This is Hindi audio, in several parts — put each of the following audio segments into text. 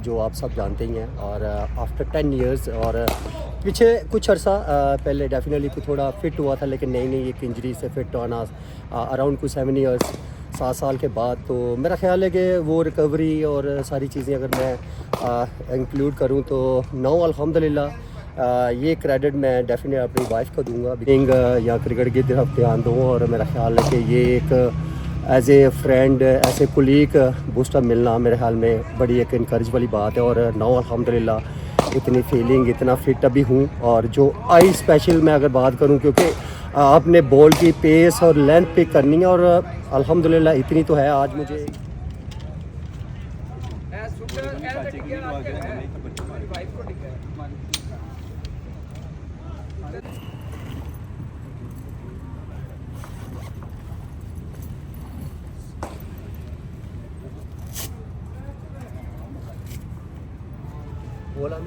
जो आप सब जानते ही हैं। और आफ्टर 10 इयर्स और पीछे कुछ अर्सा पहले डेफिनेटली कुछ थोड़ा फिट हुआ था, लेकिन नई एक इंजरी से फिट होना अराउंड कुछ 7 इयर्स 7 साल के बाद, तो मेरा ख्याल है कि वो रिकवरी और सारी चीज़ें अगर मैं इंक्लूड करूँ तो नाउ अल्हम्दुलिल्लाह ये क्रेडिट मैं डेफिनेटली अपनी वाइफ को दूंगा। बिंग या क्रिकेट की तरफ ध्यान दूँ, और मेरा ख्याल है कि ये एक as a friend as a colleague boost up मिलना मेरे ख्याल में बड़ी एक इनकरेज वाली बात है। और नाउ अल्हम्दुलिल्लाह इतनी फीलिंग इतना फिट अभी हूँ। और जो आई स्पेशल मैं अगर बात करूँ, क्योंकि आपने बॉल की पेस और लेंथ पिक करनी है, और अल्हम्दुलिल्लाह इतनी तो है आज मुझे। बोला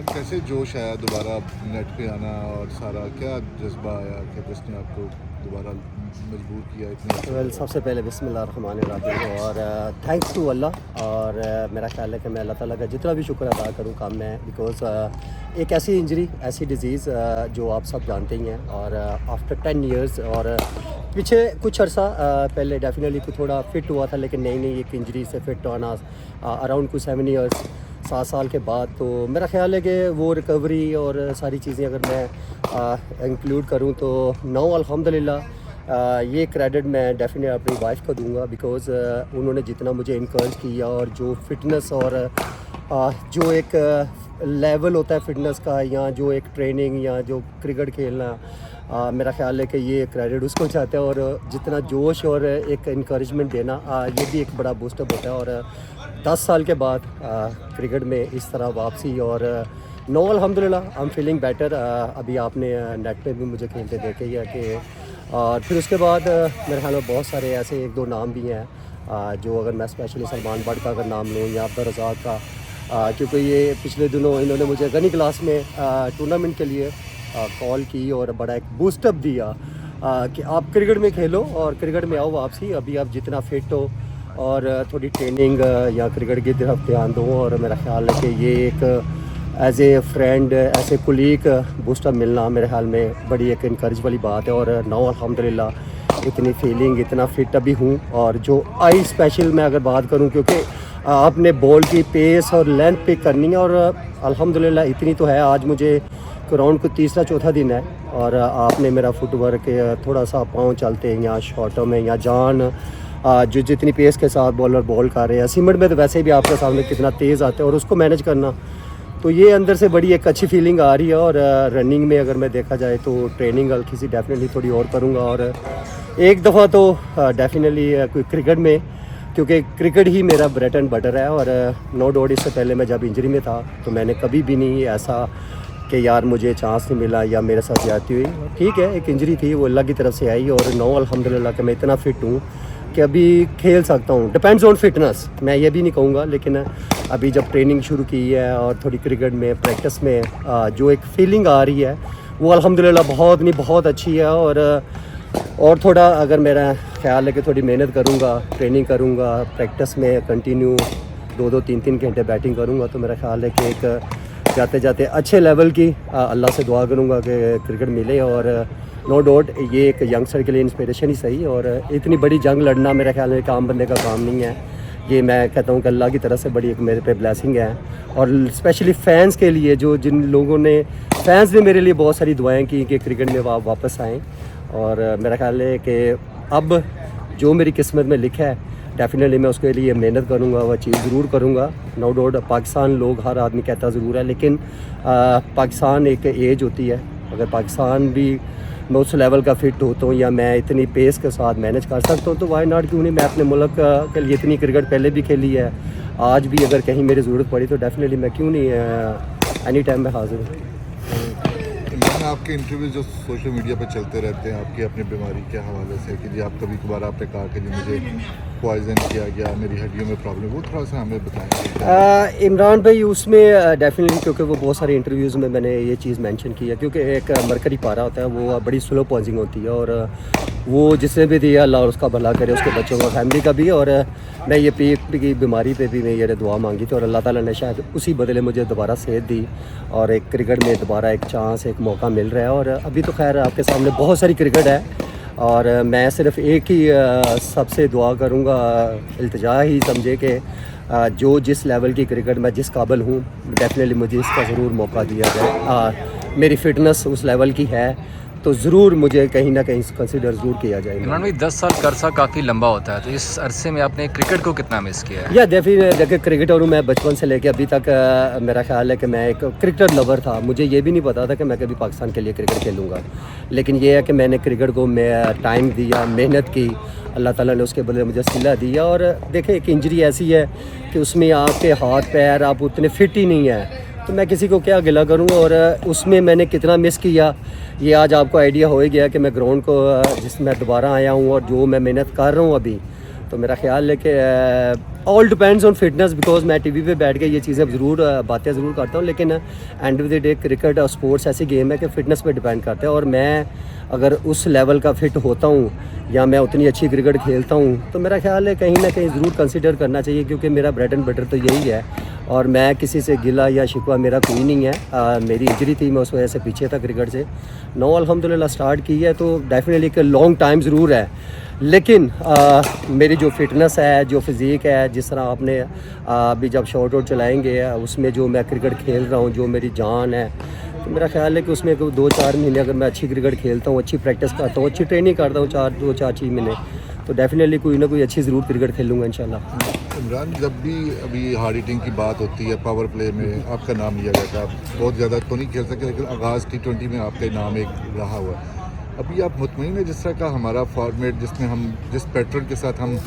कैसे जोश आया दोबारा नेट पे आना, और सारा क्या जज्बा आया कि जिसने आपको दोबारा मजबूर किया इतने? वेल सबसे पहले बिस्मिल्लाहिर्रहमानिर्रहीम, और थैंक्स टू अल्लाह। और मेरा ख्याल है कि मैं अल्लाह ताला का जितना भी शुक्र अदा करूँ कम है, बिकॉज़ एक ऐसी इंजरी ऐसी डिज़ीज़ जो आप सब जानते ही हैं। और आफ्टर 10 इयर्स और पीछे कुछ अर्सा पहले डेफिनेटली कुछ थोड़ा फिट हुआ था, लेकिन नई एक इंजरी से फिट होना अराउंड कुछ 7 इयर्स 7 साल के बाद, तो मेरा ख्याल है कि वो रिकवरी और सारी चीज़ें अगर मैं इंक्लूड करूँ तो नाउ अल्हम्दुलिल्लाह ये क्रेडिट मैं डेफिनेटली अपनी वाइफ को दूंगा, बिकॉज़ उन्होंने जितना मुझे इनकरेज किया, और जो फिटनेस और जो एक लेवल होता है फिटनेस का, या जो एक ट्रेनिंग या जो क्रिकेट खेलना, मेरा ख्याल है कि ये क्रेडिट उसको चाहता है। और जितना जोश और एक इंकरेजमेंट देना, ये भी एक बड़ा बूस्टअप होता है। और 10 साल के बाद क्रिकेट में इस तरह वापसी, और नो अल्हम्दुलिल्लाह आई एम फीलिंग बेटर। अभी आपने नेट पे भी मुझे खेलते देखे ही है कि, और फिर उसके बाद मेरे ख्याल में बहुत सारे ऐसे 1-2 नाम भी हैं, जो अगर मैं स्पेशली सलमान बट का अगर नाम लूँ, या अब्दुल रज़ाक का, क्योंकि ये पिछले दिनों इन्होंने मुझे गनी क्लास में टूर्नामेंट के लिए कॉल की और बड़ा एक बूस्टअप दिया कि आप क्रिकेट में खेलो और क्रिकेट में आओ वापसी, अभी आप जितना फिट हो और थोड़ी ट्रेनिंग या क्रिकेट की तरफ ध्यान दूँ। और मेरा ख्याल है कि ये एक as a friend as a colleague boost up मिलना मेरे ख्याल में बड़ी एक इनकरेज वाली बात है। और नाउ अल्हम्दुलिल्लाह इतनी फीलिंग इतना फिट अभी हूँ। और जो आई स्पेशल मैं अगर बात करूँ, क्योंकि आपने बॉल की पेस और लेंथ पिक करनी है, और अल्हम्दुलिल्लाह इतनी तो है आज मुझे ग्राउंड को तीसरा चौथा दिन है और आपने मेरा फुटवर्क थोड़ा सा पाँव चलते हैं या शॉटों में या जान जो जितनी पेस के साथ बॉलर बॉल कर रहे हैं, सीमेंट में तो वैसे भी आपके सामने कितना तेज़ आते हैं और उसको मैनेज करना, तो ये अंदर से बड़ी एक अच्छी फीलिंग आ रही है। और रनिंग में अगर मैं देखा जाए तो ट्रेनिंग हल्की सी डेफिनेटली थोड़ी और करूँगा। और एक दफ़ा तो डेफिनेटली कोई क्रिकेट में, क्योंकि क्रिकेट ही मेरा ब्रेड एंड बटर है। और नो डाउट इससे पहले मैं जब इंजरी में था तो मैंने कभी भी नहीं ऐसा कि यार मुझे चांस नहीं मिला या मेरे साथ जाती हुई, ठीक है एक इंजरी थी वो अल्लाह की तरफ से आई। और नो अल्हम्दुलिल्लाह कि मैं इतना फ़िट हूँ कि अभी खेल सकता हूँ। डिपेंड्स ऑन फिटनेस, मैं ये भी नहीं कहूँगा, लेकिन अभी जब ट्रेनिंग शुरू की है और थोड़ी क्रिकेट में प्रैक्टिस में जो एक फीलिंग आ रही है वो अल्हम्दुलिल्लाह बहुत नहीं बहुत अच्छी है। और थोड़ा अगर मेरा ख्याल है कि थोड़ी मेहनत करूँगा, ट्रेनिंग करूँगा, प्रैक्टिस में कंटिन्यू 2-2 3-3 घंटे बैटिंग करूँगा, तो मेरा ख्याल है कि एक जाते जाते अच्छे लेवल की अल्लाह से दुआ करूँगा कि क्रिकेट मिले। और नो डाउट ये एक यंगस्टर के लिए इंस्पिरेशन ही सही। और इतनी बड़ी जंग लड़ना मेरा ख्याल है कि आम बंदे का काम नहीं है। ये मैं कहता हूँ कि अल्लाह की तरफ से बड़ी एक मेरे पे ब्लेसिंग है। और स्पेशली फ़ैन्स के लिए, जो जिन लोगों ने फ़ैन्स ने मेरे लिए बहुत सारी दुआएं की कि क्रिकेट में वापस आएँ। और मेरा ख्याल है कि अब जो मेरी किस्मत में लिखा है डेफिनेटली मैं उसके लिए मेहनत करूँगा, वह चीज़ ज़रूर करूँगा। नो डाउट पाकिस्तान लोग हर आदमी कहता ज़रूर है, लेकिन पाकिस्तान एक एज होती है। अगर पाकिस्तान भी मैं उस लेवल का फ़िट होता हूँ या मैं इतनी पेस के साथ मैनेज कर सकता हूँ तो वाई नॉट, क्यों नहीं। मैं अपने मुल्क के लिए इतनी क्रिकेट पहले भी खेली है, आज भी अगर कहीं मेरी ज़रूरत पड़ी तो डेफिनेटली मैं क्यों नहीं एनी टाइम में हाजिर हूँ। इमरान, आपके इंटरव्यू जो सोशल मीडिया पर चलते रहते हैं आपकी अपनी बीमारी के हवाले से कि जी आप कभी कभार आपने कहा कि जी मुझे पॉइजन किया गया, मेरी हड्डियों में प्रॉब्लम, वो थोड़ा सा हमें बताएं। इमरान भाई उसमें डेफिनेटली, क्योंकि वो बहुत सारे इंटरव्यूज़ में मैंने ये चीज़ मेंशन की है, क्योंकि एक मरकरी पारा होता है वो बड़ी स्लो पॉइजिंग होती है। और वो जिसने भी दिया अल्लाह उसका भला करे, उसके बच्चों का फैमिली का भी। और मैं ये पीठ की बीमारी पे भी मैं ये दुआ मांगी थी और अल्लाह ताला ने शायद उसी बदले मुझे दोबारा सेहत दी और एक क्रिकेट में दोबारा एक चांस, एक मौका मिल रहा है। और अभी तो खैर आपके सामने बहुत सारी क्रिकेट है और मैं सिर्फ एक ही सबसे दुआ करूँगा, इल्तिजा ही समझे कि जो जिस लेवल की क्रिकेट मैं जिस काबिल हूँ डेफिनेटली मुझे इसका ज़रूर मौका दिया जाए। मेरी फ़िटनेस उस लेवल की है तो ज़रूर मुझे कहीं ना कहीं कंसिडर ज़रूर किया जाए। इमरान भाई 10 साल का अरसा काफ़ी लंबा होता है, तो इस अरसे में आपने क्रिकेट को कितना मिस किया है? या देखिए क्रिकेटर हूँ मैं बचपन से लेके अभी तक। मेरा ख्याल है कि मैं एक क्रिकेट लवर था। मुझे ये भी नहीं पता था कि मैं कभी पाकिस्तान के लिए क्रिकेट खेलूँगा, लेकिन ये है कि मैंने क्रिकेट को मैं टाइम दिया, मेहनत की, अल्लाह ताला ने उसके बदले मुझे सिला दिया। और देखिए एक इंजरी ऐसी है कि उसमें आपके हाथ पैर आप उतने फिट ही नहीं है, तो मैं किसी को क्या गिला करूँगा। और उसमें मैंने कितना मिस किया ये आज आपको आइडिया हो ही गया कि मैं ग्राउंड को जिसमें दोबारा आया हूँ और जो मैं मेहनत कर रहा हूँ अभी, तो मेरा ख्याल है कि all depends on fitness. Because मैं टीवी पे बैठ के ये चीज़ें ज़रूर बातें ज़रूर करता हूँ, लेकिन end of the day cricket और स्पोर्ट्स ऐसी गेम है कि फ़िटनेस पे डिपेंड करता है। और मैं अगर उस लेवल का फ़िट होता हूँ या मैं उतनी अच्छी क्रिकेट खेलता हूँ तो मेरा ख्याल है कहीं ना कहीं ज़रूर कंसिडर करना चाहिए, क्योंकि मेरा ब्रेड एंड बटर तो यही है। और मैं किसी से गिला या शिकवा मेरा कोई नहीं है। मेरी इंजरी थी, मैं उस वजह से पीछे था क्रिकेट से। नो अल्हम्दुलिल्लाह स्टार्ट की है, तो डेफिनेटली एक लॉन्ग टाइम ज़रूर है, लेकिन मेरी जो फिटनेस है, जो फिज़ीक है, जिस तरह आपने अभी जब शॉट आउट चलाएंगे उसमें जो मैं क्रिकेट खेल रहा हूँ, जो मेरी जान है, तो मेरा ख्याल है कि उसमें 2-4 महीने अगर मैं अच्छी क्रिकेट खेलता हूँ, अच्छी प्रैक्टिस करता हूँ, अच्छी ट्रेनिंग करता हूँ 2-4 महीने, तो डेफिनेटली कोई ना कोई अच्छी ज़रूर क्रिकेट खेलूँगा इंशाल्लाह। इमरान, जब भी अभी हार्ड हिटिंग की बात होती है, पावर प्ले में आपका नाम लिया जाता है। आप बहुत ज़्यादा तो नहीं खेल सकते, लेकिन आगाज़ T20 में आपका नाम एक रहा हुआ है। अभी आप मुतमईन है जिस तरह का हमारा फॉर्मेट, जिसमें हम जिस पैटर्न के साथ हम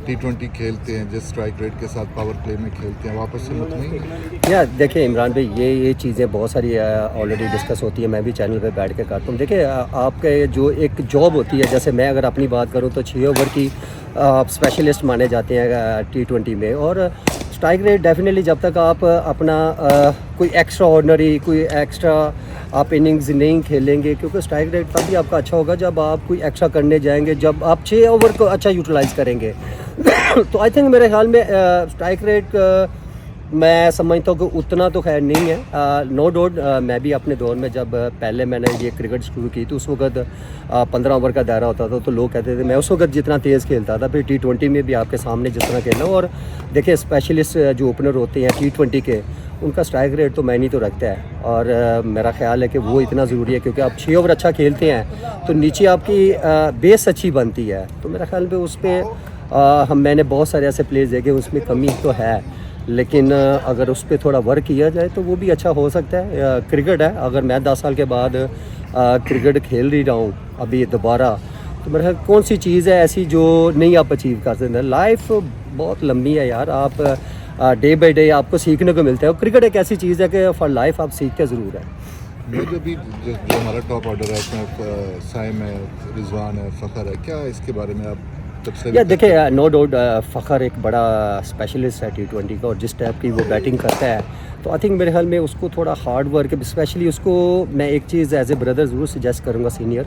T20 खेलते हैं, जिस स्ट्राइक रेट के साथ पावर प्ले में खेलते हैं, वापस से मुतमईन है? या देखिए इमरान भाई, ये चीज़ें बहुत सारी ऑलरेडी डिस्कस होती है, मैं भी चैनल पे बैठ के करता हूँ। देखिए आपके जो एक जॉब होती है, जैसे मैं अगर अपनी बात करूँ तो 6 ओवर की स्पेशलिस्ट माने जाते हैं T20 में। और स्ट्राइक रेट डेफिनेटली जब तक आप अपना कोई एक्स्ट्रा ऑर्डनरी, कोई एक्स्ट्रा आप इनिंग्स नहीं खेलेंगे, क्योंकि स्ट्राइक रेट तभी आपका अच्छा होगा जब आप कोई एक्स्ट्रा करने जाएंगे, जब आप 6 ओवर को अच्छा यूटिलाइज़ करेंगे। तो आई थिंक मेरे ख्याल में स्ट्राइक रेट मैं समझता हूँ कि उतना तो खैर नहीं है। नो डाउट मैं भी अपने दौर में जब पहले मैंने ये क्रिकेट शुरू की तो उस वक्त 15 ओवर का दायरा होता था, तो लोग कहते थे मैं उस वक्त जितना तेज़ खेलता था, फिर T20 में भी आपके सामने जिस तरह खेलना। और देखिए स्पेशलिस्ट जो ओपनर होते हैं T20 के, उनका स्ट्राइक रेट तो मैनी तो रखता है, और मेरा ख्याल है कि वो इतना ज़रूरी है, क्योंकि आप 6 ओवर अच्छा खेलते हैं तो नीचे आपकी बेस अच्छी बनती है। तो मेरा ख्याल पे उस पर मैंने बहुत सारे ऐसे प्लेयर्स देखे, उसमें कमी तो है, लेकिन अगर उस पर थोड़ा वर्क किया जाए तो वो भी अच्छा हो सकता है। क्रिकेट है, अगर मैं 10 साल के बाद क्रिकेट खेल रही रहा हूँ अभी दोबारा, तो मेरा ख्याल कौन सी चीज़ है ऐसी जो नहीं आप अचीव कर सकते। लाइफ बहुत लंबी है यार, आप डे बाई डे आपको सीखने को मिलता है, और क्रिकेट एक ऐसी चीज़ है कि फॉर लाइफ आप सीखते ज़रूर है। मैं जो हमारा टॉप ऑर्डर है इसमें साइम है, रिजवान है, फ़खर है, क्या इसके बारे में आप सबसे या देखिए, नो डाउट फ़खर एक बड़ा स्पेशलिस्ट है T20 का, और जिस टाइप की वो बैटिंग करता है तो आई थिंक मेरे ख्याल में उसको थोड़ा हार्ड वर्क, स्पेशली उसको मैं एक चीज़ एज ए ब्रदर ज़रूर सजेस्ट करूँगा सीनियर,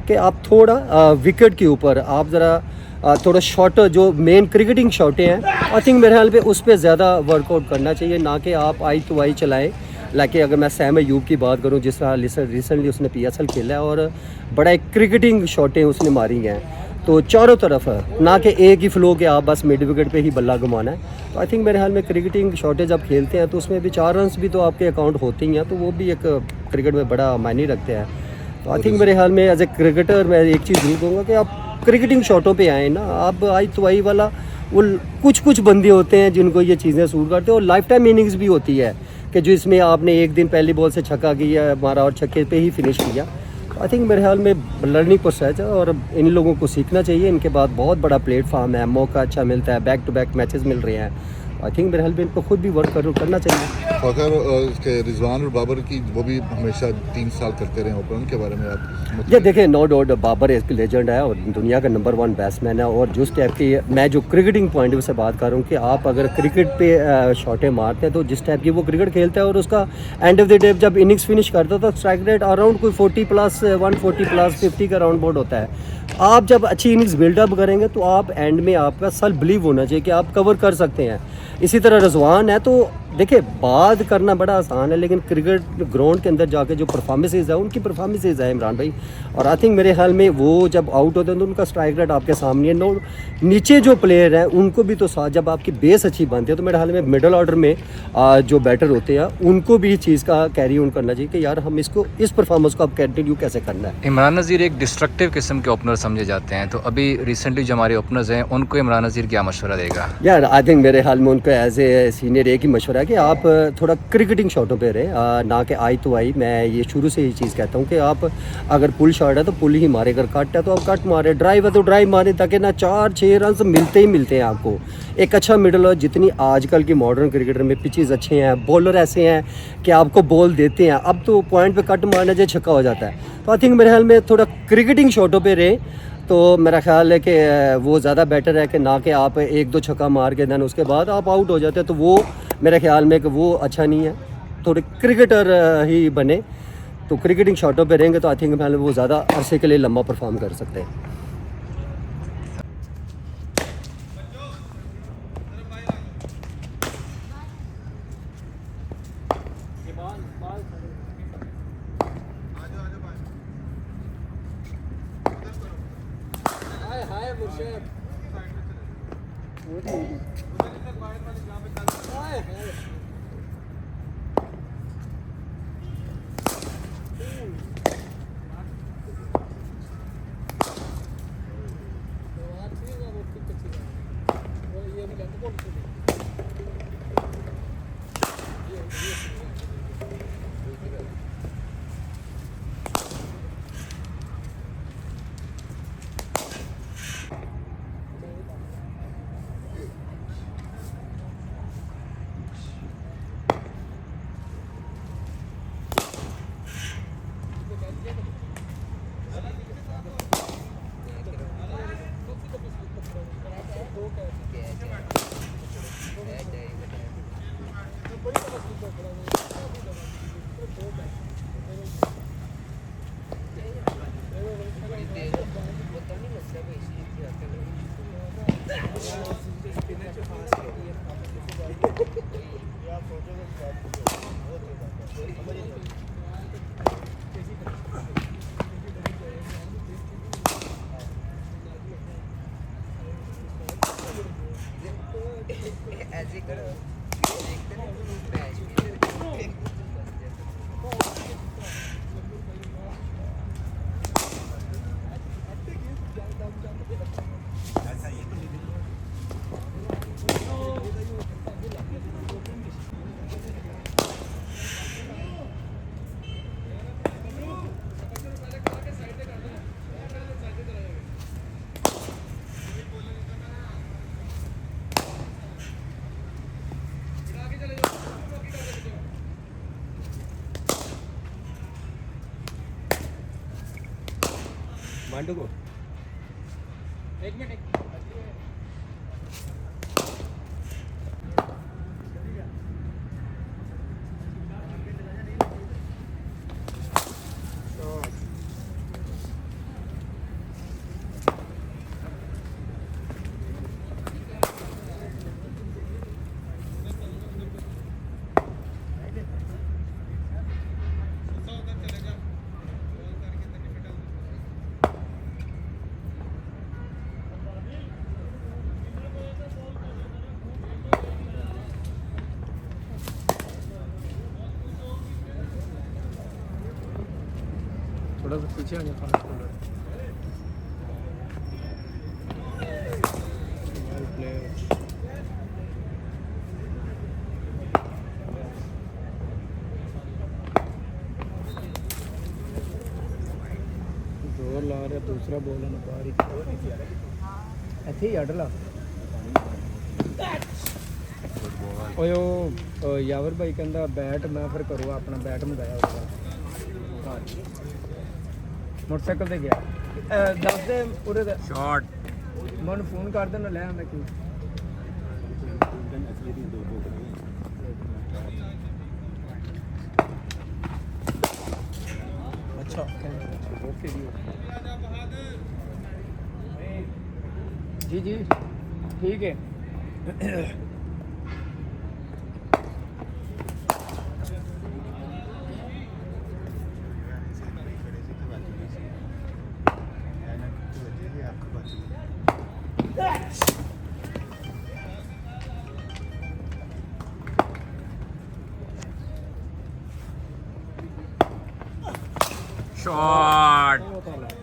कि आप थोड़ा विकेट के ऊपर आप ज़रा थोड़ा शॉट जो मेन क्रिकेटिंग शॉटें हैं, आई थिंक मेरे ख्याल पे उस पर ज़्यादा वर्कआउट करना चाहिए, ना कि आप आई टू आई चलाएँ। लाइक अगर मैं सैम अयूब की बात करूं, जिस तरह रिसेंटली उसने PSL खेला है और बड़ा एक क्रिकेटिंग शॉटें उसने मारी हैं, तो चारों तरफ ना कि एक ही फ्लो के आप बस मिड विकेट पे ही बल्ला घुमाना है। तो आई थिंक मेरे ख्याल में क्रिकेटिंग शॉटें जब खेलते हैं तो उसमें भी 4 रन्स भी तो आपके अकाउंट होते ही हैं, तो वो भी एक क्रिकेट में बड़ा मायने रखते हैं। तो आई थिंक मेरे ख्याल में एज ए क्रिकेटर मैं एक चीज़ ज़रूर कहूँगा कि आप क्रिकेटिंग शॉटों पे आएँ ना, आप आई तो आई वाला वो कुछ बंदे होते हैं जिनको ये चीज़ें सूट करते हैं, और लाइफ टाइम इनिंग्स भी होती है कि जो इसमें आपने एक दिन पहली बॉल से छक्का किया मारा और छक्के पे ही फिनिश किया। आई थिंक मेरे ख्याल में लर्निंग प्रोसेस है, और इन लोगों को सीखना चाहिए। इनके बाद बहुत बड़ा प्लेटफार्म है, मौका अच्छा मिलता है, बैक टू बैक मैचेस मिल रहे हैं। आई थिंक मेरे ख्याल में इनको खुद भी वर्क करना चाहिए। फ़खर के रिजवान और बाबर की वो भी हमेशा 3 साल करते रहे ओपन, उनके बारे में आप ये देखें, नो डाउट बाबर एक लेजेंड है और दुनिया का नंबर 1 बैट्समैन है, और जिस टाइप की मैं जो क्रिकेटिंग पॉइंट से बात कर रहा हूँ कि आप अगर क्रिकेट पे शॉटें मारते हैं तो जिस टाइप की वो क्रिकेट खेलता है, और उसका एंड ऑफ द डे जब इनिंग्स फिनिश करता है तो स्ट्राइक रेट अराउंड कोई 40+, 140+, 50 का राउंड बोर्ड होता है। आप जब अच्छी इनिंग्स बिल्डअप करेंगे तो आप एंड में आपका सेल्फ बिलीव होना चाहिए कि आप कवर कर सकते हैं। इसी तरह रिजवान है, तो देखिए बात करना बड़ा आसान है, लेकिन क्रिकेट ग्राउंड के अंदर जाके जो परफॉर्मेंसेज है उनकी परफॉर्मेंसेज है इमरान भाई, और आई थिंक मेरे ख्याल में वो जब आउट होते हैं तो उनका स्ट्राइक रेट आपके सामने है। नीचे जो प्लेयर हैं उनको भी तो साथ जब आपकी बेस अच्छी बनती है तो मेरे ख्याल में मिडल ऑर्डर में जो बैटर होते हैं उनको भी इस चीज़ का कैरी ऑन करना चाहिए कि यार हम इसको इस परफॉर्मेंस को अब कंटिन्यू कैसे करना है। इमरान नज़ीर एक डिस्ट्रक्टिव किस्म के ओपनर समझे जाते हैं, तो अभी रिसेंटली जो हमारे ओपनर्स हैं उनको इमरान नज़ीर क्या मशवरा देगा? यार आई थिंक मेरे ख्याल में उनको एज ए सीनियर एक ही मशवरा है कि आप थोड़ा क्रिकेटिंग शॉटों पे रहे, ना कि आई तो आई। मैं ये शुरू से ही चीज़ कहता हूँ कि आप अगर पुल शॉट है तो पुल ही मारे, अगर कट है तो आप कट मारे, ड्राइव है तो ड्राइव मारे, ताकि ना 4-6 रन मिलते ही मिलते हैं आपको। एक अच्छा मिडल और जितनी आजकल की मॉडर्न क्रिकेटर में पिचेस अच्छे हैं, बॉलर ऐसे हैं कि आपको बॉल देते हैं, अब तो पॉइंट पे कट मारना चाहिए, छक्का हो जाता है। तो आई थिंक मेरे ख्याल में थोड़ा क्रिकेटिंग शॉटों पे रहे तो मेरा ख्याल है कि वो ज़्यादा बेटर है कि ना कि आप 1-2 छक्का मार के देन उसके बाद आप आउट हो जाते हैं, तो वो मेरे ख्याल में कि वो अच्छा नहीं है। थोड़े क्रिकेटर ही बने, तो क्रिकेटिंग शॉटों पे रहेंगे तो आई थिंक वो ज़्यादा अरसे के लिए लंबा परफॉर्म कर सकते हैं। ऐसे करो देखते ना मैच मांडू को थोड़ा सा पीछे आ जाए फास्ट बॉलर जोर ला रहा दूसरा बॉल है बाहर ਇੱਥੇ ਹੀ ਅੱਡ ਲਾ ਓਏ ਉਹ ਯਾਵਰ ਭਾਈ ਕਹਿੰਦਾ ਬੈਟ ਮੈਂ ਫਿਰ ਕਰੂਗਾ ਆਪਣਾ ਬੈਟ ਮੰਗਾਇਆ ਉਹਦਾ ਮੋਟਰਸਾਈਕਲ ਤੇ ਗਿਆ ਦੱਸ ਦੇ ਉਰੇ ਦਾ ਸ਼ਾਟ ਮਨ ਫੋਨ ਕਰ ਦੇਣਾ ਲੈ ਆਂਦਾ ਕੀ अच्छा ओके जी जी ठीक है शॉट